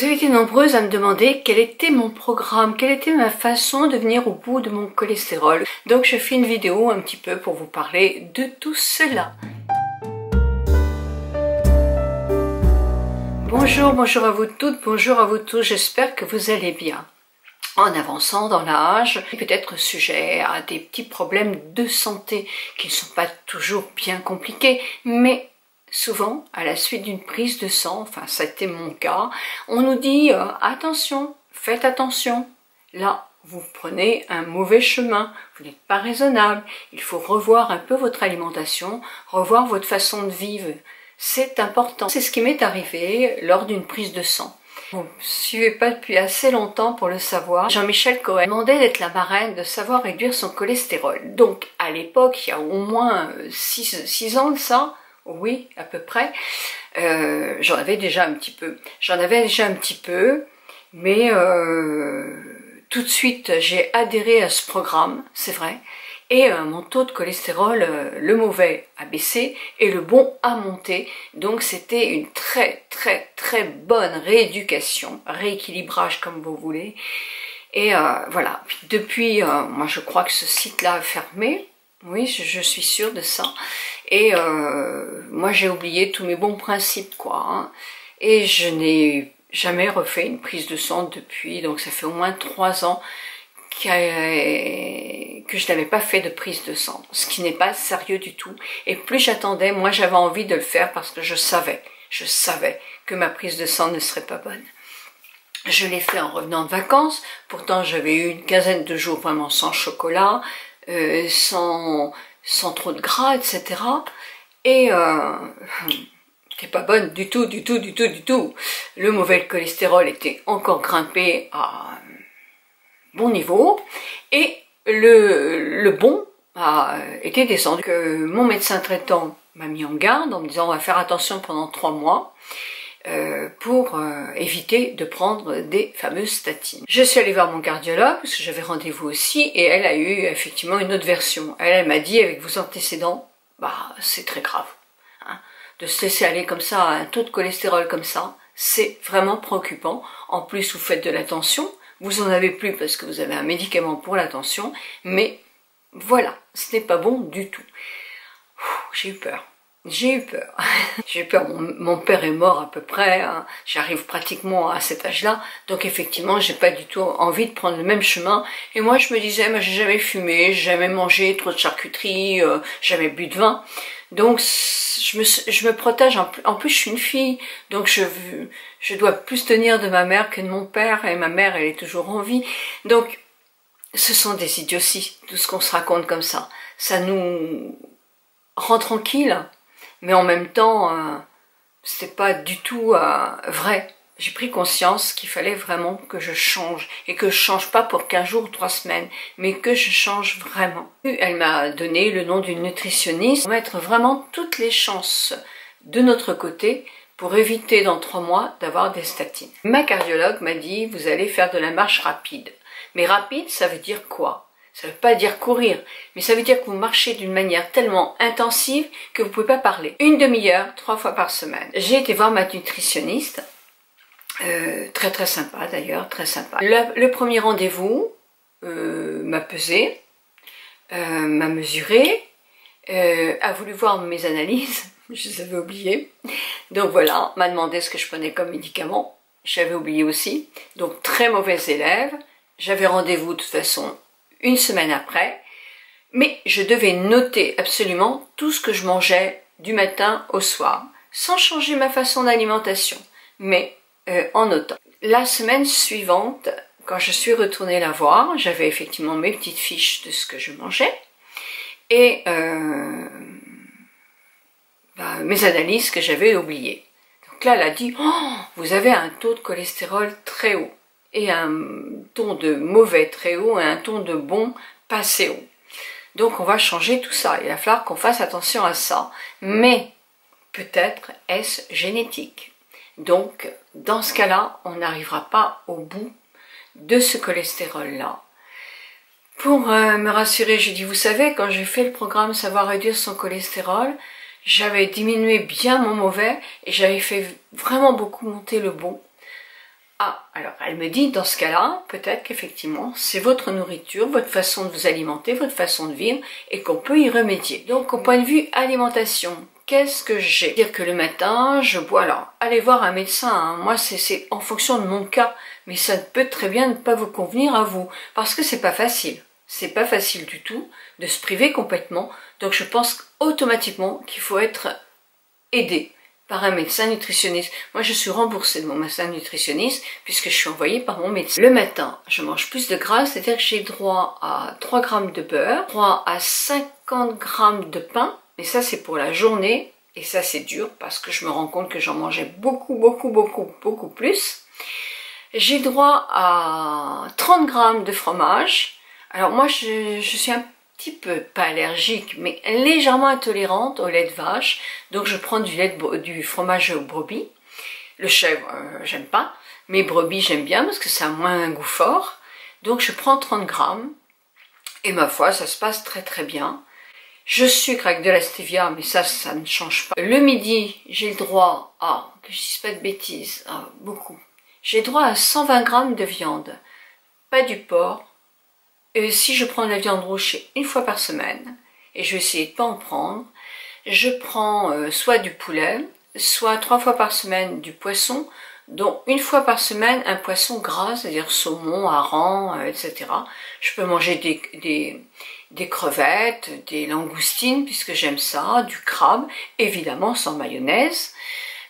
Vous avez été nombreuses à me demander quel était mon programme, quelle était ma façon de venir au bout de mon cholestérol. Donc je fais une vidéo un petit peu pour vous parler de tout cela. Bonjour, bonjour à vous toutes, bonjour à vous tous, j'espère que vous allez bien. En avançant dans l'âge, peut-être sujet à des petits problèmes de santé qui ne sont pas toujours bien compliqués, mais souvent, à la suite d'une prise de sang, enfin ça a été mon cas, on nous dit attention, faites attention, là vous prenez un mauvais chemin, vous n'êtes pas raisonnable, il faut revoir un peu votre alimentation, revoir votre façon de vivre, c'est important. C'est ce qui m'est arrivé lors d'une prise de sang. Vous ne suivez pas depuis assez longtemps pour le savoir. Jean-Michel Cohen demandait d'être la marraine de savoir réduire son cholestérol. Donc à l'époque, il y a au moins 6 ans de ça, oui, à peu près. J'en avais déjà un petit peu. Mais tout de suite, j'ai adhéré à ce programme, c'est vrai. Et mon taux de cholestérol, le mauvais a baissé et le bon a monté. Donc c'était une très bonne rééducation, rééquilibrage comme vous voulez. Et voilà, puis depuis, moi je crois que ce site-là a fermé. Oui, je suis sûre de ça. Et moi j'ai oublié tous mes bons principes, quoi. Hein. Et je n'ai jamais refait une prise de sang depuis, donc ça fait au moins 3 ans que je n'avais pas fait de prise de sang, ce qui n'est pas sérieux du tout. Et plus j'attendais, moi j'avais envie de le faire parce que je savais que ma prise de sang ne serait pas bonne. Je l'ai fait en revenant de vacances, pourtant j'avais eu une quinzaine de jours vraiment sans chocolat, sans trop de gras, etc. Et c'était pas bonne du tout. Le mauvais cholestérol était encore grimpé à bon niveau et le bon était descendu. Mon médecin traitant m'a mis en garde en me disant on va faire attention pendant 3 mois pour éviter de prendre des fameuses statines. Je suis allée voir mon cardiologue parce que j'avais rendez-vous aussi et elle a eu effectivement une autre version. Elle m'a dit avec vos antécédents, bah c'est très grave. Hein, de se laisser aller comme ça à un taux de cholestérol comme ça, c'est vraiment préoccupant. En plus vous faites de la tension. Vous en avez plus parce que vous avez un médicament pour la tension, mais voilà, ce n'est pas bon du tout. J'ai eu peur. J'ai eu peur. Mon père est mort à peu près, hein. J'arrive pratiquement à cet âge-là, donc effectivement, j'ai pas du tout envie de prendre le même chemin. Et moi, je me disais, j'ai jamais fumé, j'ai jamais mangé trop de charcuterie, jamais bu de vin. Donc, je me protège. En plus, je suis une fille, donc je dois plus tenir de ma mère que de mon père, et ma mère, elle est toujours en vie. Donc, ce sont des idioties, tout ce qu'on se raconte comme ça. Ça nous rend tranquille, mais en même temps, c'était pas du tout vrai. J'ai pris conscience qu'il fallait vraiment que je change, et que je change pas pour 15 jours ou 3 semaines, mais que je change vraiment. Elle m'a donné le nom d'une nutritionniste pour mettre vraiment toutes les chances de notre côté pour éviter dans 3 mois d'avoir des statines. Ma cardiologue m'a dit, vous allez faire de la marche rapide. Mais rapide, ça veut dire quoi? Ça ne veut pas dire courir, mais ça veut dire que vous marchez d'une manière tellement intensive que vous ne pouvez pas parler. Une demi-heure, 3 fois par semaine. J'ai été voir ma nutritionniste, très sympa d'ailleurs, très sympa. Le premier rendez-vous m'a pesé, m'a mesuré, a voulu voir mes analyses, je les avais oubliées. Donc voilà, m'a demandé ce que je prenais comme médicament, j'avais oublié aussi. Donc très mauvais élève, j'avais rendez-vous de toute façon 1 semaine après, mais je devais noter absolument tout ce que je mangeais du matin au soir, sans changer ma façon d'alimentation, mais en notant. La semaine suivante, quand je suis retournée la voir, j'avais effectivement mes petites fiches de ce que je mangeais, et mes analyses que j'avais oubliées. Donc là, elle a dit, oh, vous avez un taux de cholestérol très haut, et un ton de mauvais très haut et un ton de bon pas assez haut. Donc on va changer tout ça, il va falloir qu'on fasse attention à ça, mais peut-être est-ce génétique. Donc dans ce cas-là, on n'arrivera pas au bout de ce cholestérol-là. Pour me rassurer, je dis, vous savez, quand j'ai fait le programme Savoir réduire son cholestérol, j'avais diminué bien mon mauvais et j'avais fait vraiment beaucoup monter le bon. Ah, alors elle me dit, dans ce cas-là, peut-être qu'effectivement, c'est votre nourriture, votre façon de vous alimenter, votre façon de vivre, et qu'on peut y remédier. Donc, au point de vue alimentation, qu'est-ce que j'ai? C'est-à-dire que le matin, je bois, alors, allez voir un médecin, hein. Moi, c'est en fonction de mon cas, mais ça peut très bien ne pas vous convenir à vous, parce que c'est pas facile. C'est pas facile du tout de se priver complètement, donc je pense automatiquement qu'il faut être aidé par un médecin nutritionniste. Moi, je suis remboursée de mon médecin nutritionniste puisque je suis envoyée par mon médecin. Le matin, je mange plus de gras, c'est-à-dire que j'ai droit à 3 grammes de beurre, droit à 50 grammes de pain, et ça c'est pour la journée, et ça c'est dur parce que je me rends compte que j'en mangeais beaucoup plus. J'ai droit à 30 grammes de fromage. Alors moi, je suis un petit peu, pas allergique, mais légèrement intolérante au lait de vache. Donc je prends du fromage brebis. Le chèvre, j'aime pas. Mais brebis, j'aime bien parce que ça a moins un goût fort. Donc je prends 30 grammes. Et ma foi, ça se passe très bien. Je sucre avec de la stevia, mais ça ne change pas. Le midi, j'ai le droit à, que je dise pas de bêtises, à beaucoup. J'ai droit à 120 grammes de viande. Pas du porc. Si je prends de la viande rouge, c'est une fois par semaine, et je vais essayer de ne pas en prendre. Je prends soit du poulet, soit 3 fois par semaine du poisson, dont une fois par semaine un poisson gras, c'est-à-dire saumon, hareng, etc. Je peux manger des crevettes, des langoustines, puisque j'aime ça, du crabe, évidemment sans mayonnaise.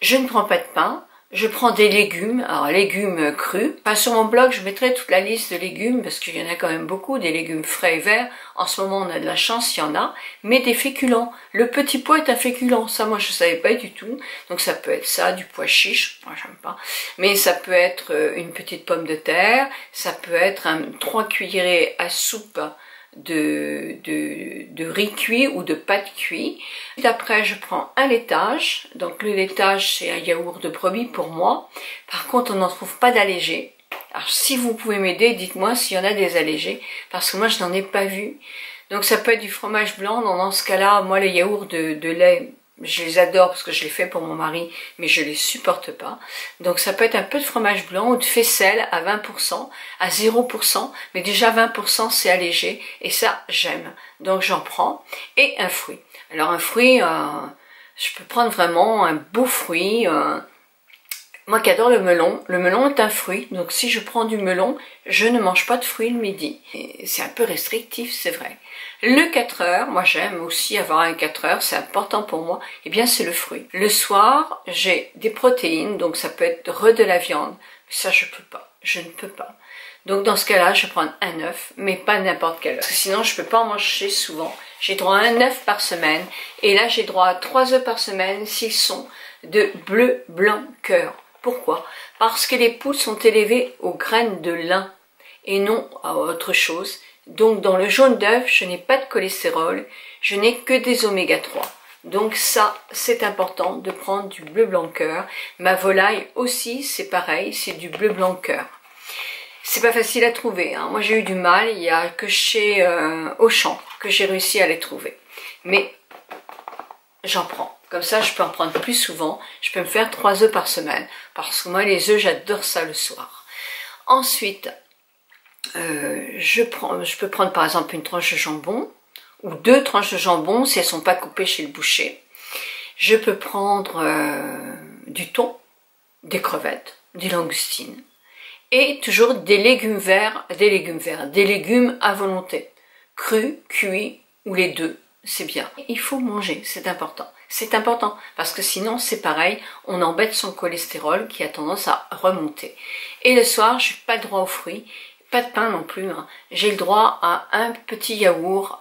Je ne prends pas de pain. Je prends des légumes, alors légumes crus. Enfin, sur mon blog, je mettrai toute la liste de légumes, parce qu'il y en a quand même beaucoup, des légumes frais et verts. En ce moment, on a de la chance, il y en a. Mais des féculents. Le petit pois est un féculent. Ça, moi, je ne savais pas du tout. Donc, ça peut être ça, du pois chiche. Moi, j'aime pas. Mais ça peut être une petite pomme de terre. Ça peut être 3 cuillerées à soupe de riz cuit ou de pâte cuit. Après, je prends un laitage. Donc le laitage, c'est un yaourt de brebis pour moi. Par contre, on n'en trouve pas d'allégé. Alors si vous pouvez m'aider, dites-moi s'il y en a des allégés, parce que moi je n'en ai pas vu. Donc ça peut être du fromage blanc. Dans ce cas-là, moi les yaourts de lait, je les adore parce que je les fais pour mon mari, mais je les supporte pas. Donc ça peut être un peu de fromage blanc ou de faisselle à 20%, à 0%, mais déjà 20% c'est allégé, et ça j'aime. Donc j'en prends. Et un fruit. Alors un fruit, je peux prendre vraiment un beau fruit. Moi qui adore le melon est un fruit, donc si je prends du melon, je ne mange pas de fruits le midi. C'est un peu restrictif, c'est vrai. Le 4 heures, moi j'aime aussi avoir un 4 heures, c'est important pour moi, et bien c'est le fruit. Le soir, j'ai des protéines, donc ça peut être de la viande, mais ça je ne peux pas. Donc dans ce cas-là, je vais prendre un œuf, mais pas n'importe quel œuf, parce que sinon je peux pas en manger souvent. J'ai droit à un œuf par semaine, et là j'ai droit à 3 œufs par semaine s'ils sont de bleu, blanc, cœur. Pourquoi? Parce que les poules sont élevées aux graines de lin et non à autre chose. Donc dans le jaune d'œuf, je n'ai pas de cholestérol, je n'ai que des oméga 3. Donc ça, c'est important de prendre du bleu blanc cœur. Ma volaille aussi, c'est pareil, c'est du bleu blanc cœur. C'est pas facile à trouver, hein. Moi j'ai eu du mal, il n'y a que chez Auchan que j'ai réussi à les trouver. Mais j'en prends. Comme ça, je peux en prendre plus souvent. Je peux me faire 3 œufs par semaine. Parce que moi, les œufs, j'adore ça le soir. Ensuite, je peux prendre par exemple une tranche de jambon. Ou 2 tranches de jambon si elles ne sont pas coupées chez le boucher. Je peux prendre du thon, des crevettes, des langoustines. Et toujours des légumes verts, des légumes à volonté. Crus, cuits ou les deux. C'est bien. Il faut manger, c'est important. C'est important parce que sinon c'est pareil, on embête son cholestérol qui a tendance à remonter. Et le soir, je n'ai pas le droit aux fruits, pas de pain non plus. Hein. J'ai le droit à un petit yaourt,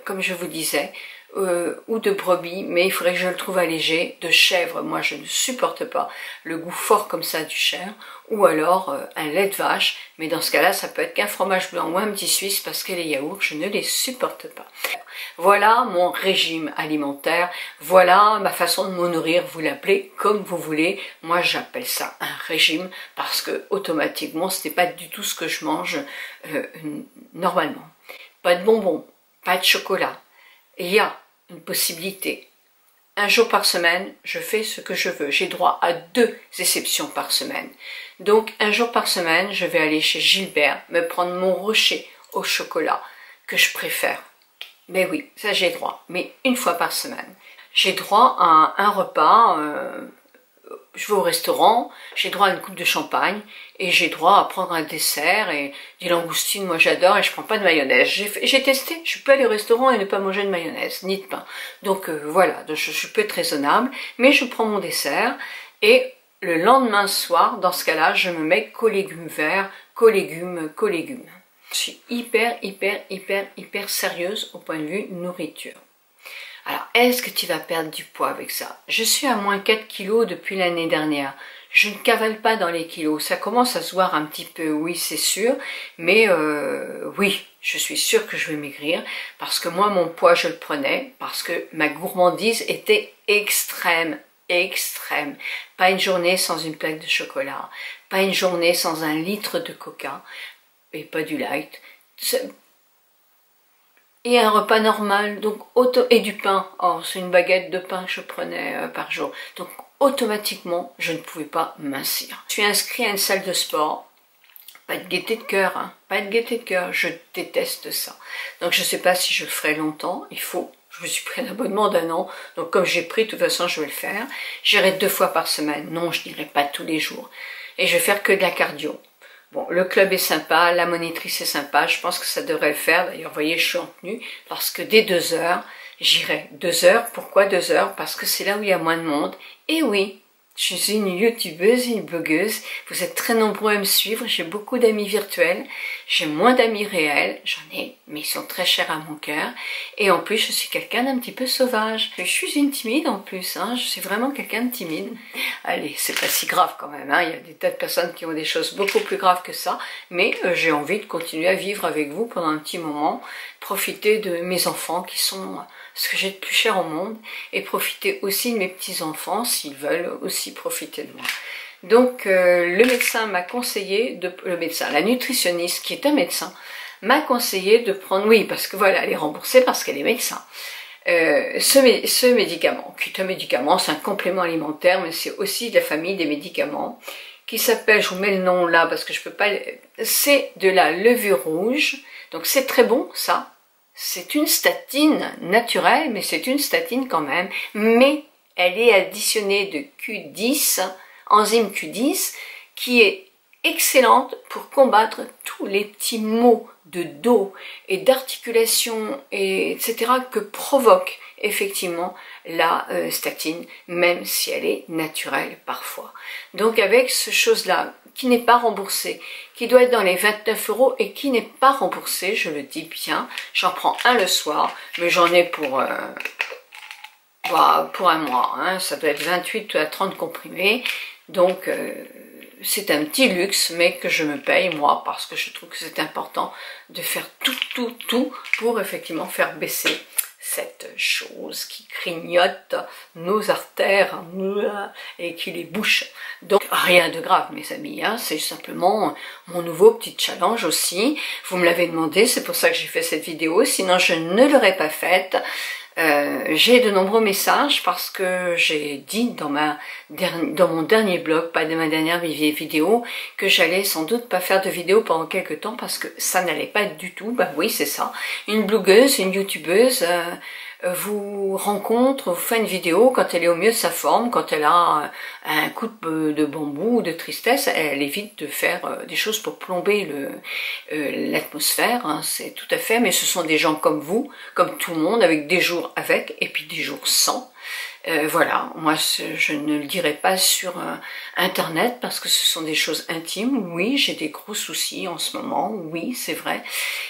comme je vous disais, ou de brebis, mais il faudrait que je le trouve allégé, de chèvre. Moi, je ne supporte pas le goût fort comme ça du chèvre, ou alors un lait de vache, mais dans ce cas-là, ça peut être qu'un fromage blanc ou un petit suisse, parce que les yaourts, je ne les supporte pas. Voilà mon régime alimentaire, voilà ma façon de me nourrir, vous l'appelez comme vous voulez. Moi, j'appelle ça un régime, parce que automatiquement, ce n'est pas du tout ce que je mange normalement. Pas de bonbons, pas de chocolat. Il y a une possibilité un jour par semaine, je fais ce que je veux. J'ai droit à 2 exceptions par semaine. Donc, un jour par semaine, je vais aller chez Gilbert, me prendre mon rocher au chocolat que je préfère. Mais oui, ça j'ai droit, mais une fois par semaine. J'ai droit à un repas, je vais au restaurant, j'ai droit à une coupe de champagne et j'ai droit à prendre un dessert et des langoustines, moi j'adore et je prends pas de mayonnaise. J'ai testé, je peux aller au restaurant et ne pas manger de mayonnaise, ni de pain. Donc voilà, donc je peux être raisonnable, mais je prends mon dessert et le lendemain soir, dans ce cas-là, je me mets qu'aux légumes verts, qu'aux légumes. Je suis hyper sérieuse au point de vue nourriture. Alors, est-ce que tu vas perdre du poids avec ça? Je suis à moins 4 kilos depuis l'année dernière. Je ne cavale pas dans les kilos. Ça commence à se voir un petit peu, oui, c'est sûr. Mais oui, je suis sûre que je vais maigrir. Parce que moi, mon poids, je le prenais. Parce que ma gourmandise était extrême. Pas une journée sans une plaque de chocolat. Pas une journée sans 1 litre de coca. Et pas du light. Et un repas normal, donc et du pain. Oh, c'est une baguette de pain que je prenais par jour. Donc automatiquement, je ne pouvais pas mincir. Je suis inscrite à une salle de sport. Pas de gaieté de cœur, hein. Pas de gaieté de cœur. Je déteste ça. Donc je ne sais pas si je le ferai longtemps. Il faut. Je me suis pris un abonnement d'1 an. Donc comme j'ai pris, de toute façon, je vais le faire. J'irai 2 fois par semaine. Non, je n'irai pas tous les jours. Et je vais faire que de la cardio. Bon, le club est sympa, la monitrice est sympa, je pense que ça devrait le faire. D'ailleurs, vous voyez, je suis en tenue, parce que dès 2 heures, j'irai. 2 heures, pourquoi 2 heures? Parce que c'est là où il y a moins de monde. Et oui, je suis une youtubeuse, une blogueuse, vous êtes très nombreux à me suivre, j'ai beaucoup d'amis virtuels, j'ai moins d'amis réels, j'en ai, mais ils sont très chers à mon cœur. Et en plus, je suis quelqu'un d'un petit peu sauvage. Je suis une timide en plus, hein, je suis vraiment quelqu'un de timide. Allez, c'est pas si grave quand même, hein. Il y a des tas de personnes qui ont des choses beaucoup plus graves que ça, mais j'ai envie de continuer à vivre avec vous pendant un petit moment, profiter de mes enfants qui sont ce que j'ai de plus cher au monde, et profiter aussi de mes petits-enfants s'ils veulent aussi profiter de moi. Donc le médecin m'a conseillé, la nutritionniste qui est un médecin, m'a conseillé de prendre, oui parce que voilà, elle est remboursée parce qu'elle est médecin, ce médicament, qui est un médicament, c'est un complément alimentaire, mais c'est aussi de la famille des médicaments, qui s'appelle, je vous mets le nom là parce que je peux pas, c'est de la levure rouge, donc c'est très bon ça. C'est une statine naturelle, mais c'est une statine quand même. Mais elle est additionnée de Q10, enzyme Q10, qui est excellente pour combattre tous les petits maux de dos et d'articulation, etc. que provoque effectivement la statine, même si elle est naturelle parfois. Donc avec ce chose-là, qui n'est pas remboursé, qui doit être dans les 29 € et qui n'est pas remboursé, je le dis bien, j'en prends un le soir, mais j'en ai pour 1 mois, hein. Ça doit être 28 à 30 comprimés, donc c'est un petit luxe, mais que je me paye moi, parce que je trouve que c'est important de faire tout pour effectivement faire baisser cette chose qui grignote nos artères et qui les bouche. Donc rien de grave mes amis, hein, c'est simplement mon nouveau petit challenge aussi. Vous me l'avez demandé, c'est pour ça que j'ai fait cette vidéo, sinon je ne l'aurais pas faite. J'ai de nombreux messages parce que j'ai dit dans mon dernier blog, pas de ma dernière vidéo, que j'allais sans doute pas faire de vidéo pendant quelques temps parce que ça n'allait pas du tout. Bah oui, c'est ça. Une blogueuse, une youtubeuse vous rencontre, vous fait une vidéo quand elle est au mieux de sa forme, quand elle a un coup de bambou ou de tristesse, elle évite de faire des choses pour plomber l'atmosphère, hein, c'est tout à fait, mais ce sont des gens comme vous, comme tout le monde, avec des jours avec et puis des jours sans. Voilà, moi je ne le dirai pas sur internet parce que ce sont des choses intimes. Oui, j'ai des gros soucis en ce moment, oui c'est vrai,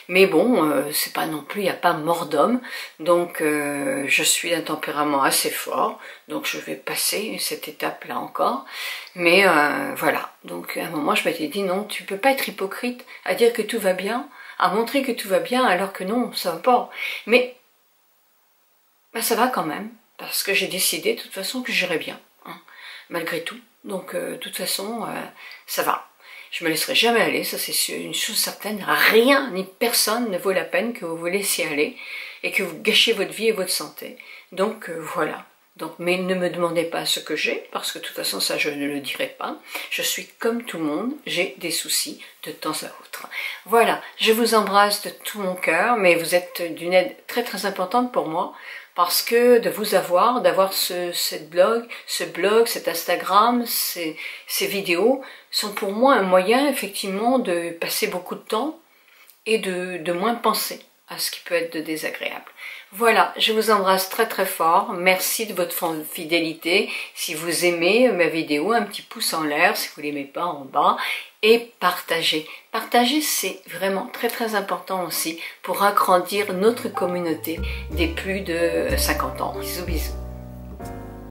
mais bon, c'est pas non plus, il n'y a pas mort d'homme, donc je suis d'un tempérament assez fort, donc je vais passer cette étape là encore, mais voilà, donc à un moment je m'étais dit non, tu peux pas être hypocrite à dire que tout va bien, à montrer que tout va bien alors que non, ça va pas, mais bah, ça va quand même. Parce que j'ai décidé de toute façon que j'irai bien, hein, malgré tout. Donc de toute façon, ça va. Je me laisserai jamais aller, ça c'est une chose certaine. Rien ni personne ne vaut la peine que vous vous laissiez aller et que vous gâchiez votre vie et votre santé. Donc voilà. Donc, mais ne me demandez pas ce que j'ai, parce que de toute façon, ça, je ne le dirai pas. Je suis comme tout le monde, j'ai des soucis de temps à autre. Voilà, je vous embrasse de tout mon cœur, mais vous êtes d'une aide très très importante pour moi, parce que de vous d'avoir ce blog, cet Instagram, ces vidéos, sont pour moi un moyen, effectivement, de passer beaucoup de temps et de moins penser à ce qui peut être de désagréable. Voilà, je vous embrasse très très fort, merci de votre fidélité, si vous aimez ma vidéo, un petit pouce en l'air, si vous ne l'aimez pas en bas, et partagez. Partager, c'est vraiment très très important aussi pour agrandir notre communauté des plus de 50 ans. Bisous bisous.